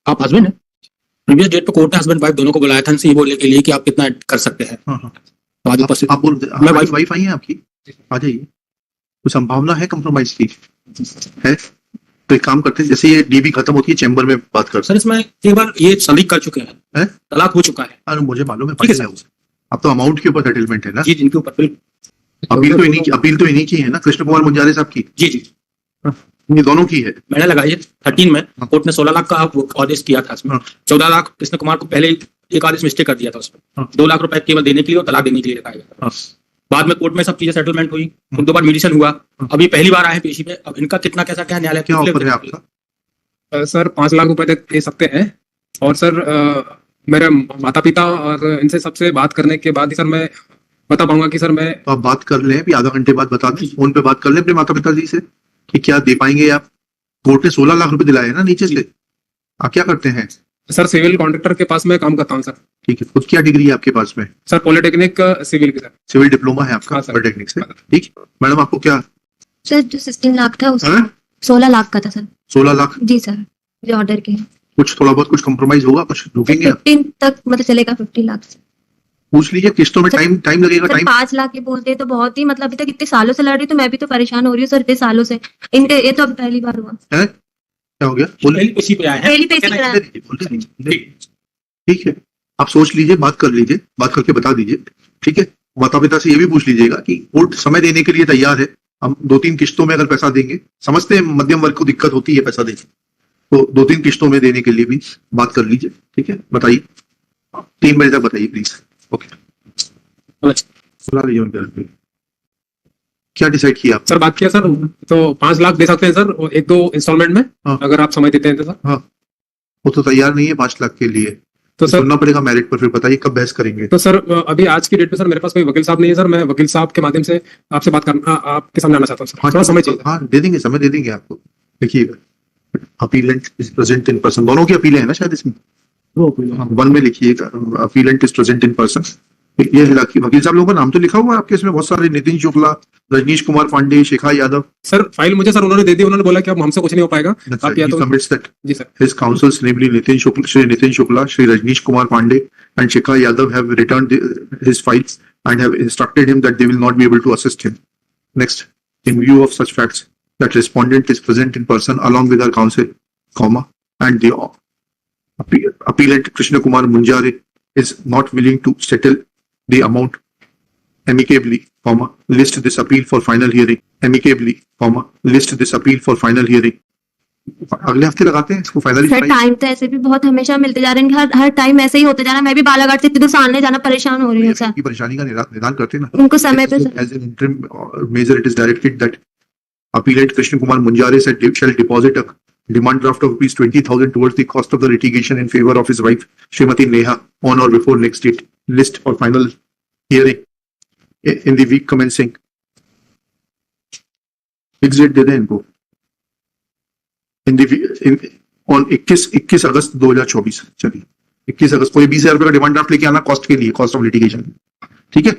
आप हस्बैंड है? Previous date पे कोर्ट ने हस्बैंड वाइफ दोनों को बुलाया था इनसे ये बोलने के लिए कि आप कितना कर सकते हैं। तो आज उपस्थित आप बोल मैं वाइफ आई है आपकी, आ जाइए। कुछ संभावना है कंप्रोमाइज की है तो एक काम करते हैं, जैसे ये डीबी खत्म होती है चैम्बर में बात करते सर इसमें एक बार ये सलीक कर चुके हैं, हैं। तलाक हो चुका है। अरे मुझे मालूम है, ठीक है पढ़ लिया उसे। अब तो अमाउंट के ऊपर सेटलमेंट है ना। जी जिनके ऊपर अपील तो इन्हीं की है ना, कृष्ण कुमार मुंजारे साहब की। जी जी ये दोनों की है। मैंने लगाई है 13 में कोर्ट ने 16 लाख का आदेश किया था इसमें। 14 लाख कृष्ण कुमार को पहले एक आदेश मिस्टेक कर दिया था उसमें। 2 लाख रुपए केवल देने के लिए और तलाक देने के लिए लगाया गया। बाद में कोर्ट में सब चीजें सेटलमेंट हुई, फिर 2 बार मीडिएशन हुआ, अभी पहली बार आए पेशी में। अब इनका कितना कैसा क्या न्यायालय क्या ऑफर है आपका? सर 5 लाख रुपए तक दे सकते हैं। और सर मेरे माता पिता और इनसे सबसे बात करने के बाद ही सर मैं बता पाऊंगा कि सर मैं। तो आप बात कर लें, अभी आधा घंटे बाद बता दें, फोन पे बात कर लें अपने माता पिता जी से कि क्या दे पाएंगे आप। कोर्ट ने 16 लाख रुपए दिलाए ना नीचे से। आप क्या करते हैं? सर सिविल कॉन्ट्रैक्टर के पास मैं काम करता हूँ सर। ठीक है, खुद क्या डिग्री है आपके पास में? सर पॉलिटेक्निक सिविल की सर। सिविल डिप्लोमा है आपका? हाँ, सर। पॉलिटेक्निक से। ठीक, मैडम आपको क्या? सर जो 16 लाख था उसमें हाँ? 16 लाख का था सर। 16 लाख? जी सर, जो ऑर्डर के कुछ थोड़ा बहुत कुछ कंप्रोमाइज होगा, कुछ रुकेंगे? 15 तक मतलब चलेगा 50 लाख से। पूछ लीजिए, किस्तों में टाइम लगेगा। सर टाइम 5 लाख के बोलते हैं तो बहुत ही, मतलब अभी तक इतने सालों से लड़ रही हूँ तो मैं भी तो परेशान हो रही हूँ सर इतने सालों से। इनके ये तो अब पहली बार हुआ है। क्या हो गया? बोलिए। पहली पेशी पे आए हैं। पहली पेशी करा। ठीक है, आप सोच लीजिए, बात कर लीजिए, बात करके बता दीजिए। ठीक है, माता पिता से ये भी पूछ लीजिएगा कि कोर्ट समय देने के लिए तैयार है। हम 2-3 किस्तों में अगर पैसा देंगे, समझते हैं मध्यम वर्ग को दिक्कत होती है पैसा देने, तो 2-3 किस्तों में देने के लिए भी बात कर लीजिए। ठीक है, बताइए 3 बजे तक बताइए प्लीज। ओके, क्या डिसाइड किया आप? सर बात किया सर तो 5 लाख दे सकते हैं सर, और 1-2 इंस्टॉलमेंट में। हाँ। अगर आप समय देते हैं तो सर। हाँ, वो तो तैयार नहीं है 5 लाख के लिए, तो सर सुनना पड़ेगा मेरिट पर, फिर बताइए कब बहस करेंगे। तो सर अभी आज की डेट में सर मेरे पास कोई वकील साहब नहीं है सर। मैं वकील साहब के माध्यम से आपसे बात करना, आपके सामने आना चाहता हूँ सर। थोड़ा समय चाहिए। हाँ, दे देंगे, समय दे देंगे आपको। देखिए, appellate is present in person, दोनों की अपीलें हैं ना शायद इसमें। वन में लिखिएगा appellate is present in person. ये है वकील साहब लोगों का नाम तो लिखा हुआ है आपके इसमें, बहुत सारे, नितिन शुक्ला, रजनीश कुमार पांडे, शेखा यादव। सर फाइल मुझे सर उन्होंने दे दी। उन्होंने बोला कि अब हमसे कुछ नहीं हो पाएगा। आप या तो जी sir. His counsels, namely Shri Nitin Shukla, Shri Rajneesh Kumar Pandey, and Shikha Yadav, have returned his files and have instructed him that they will not be able to assist him. Next, in view of such facts, that respondent is present in person along with our counsel, and the appellant Krishna Kumar Munjare is not willing to settle the amount amicably, list this appeal for final hearing. Amicably, list this appeal for final hearing. अगले हफ्ते लगाते हैं इसको finally. Sir time तो ऐसे भी बहुत हमेशा मिलते जा रहे हैं, हर टाइम ऐसे ही होते जा रहा है। मैं भी बालाघाट से इतनी दूर सामने जाना परेशान हो रही हूँ सर। परेशानी का निदान करते हैं ना उनको समय पे as an interim measure, it is directed that appellant Krishna Kumar Munjare shall deposit a demand draft of rupees 20,000 towards the cost of the litigation in favor of his wife Srimati Neha on or before next date. List for final hearing in the week commencing. Fixed date दे दें इनको on 21 अगस्त 2024। चलिए 21 अगस्त, कोई 20,000 रुपए का demand draft लेके आना cost के लिए, कॉस्ट ऑफ लिटिगेशन। ठीक है।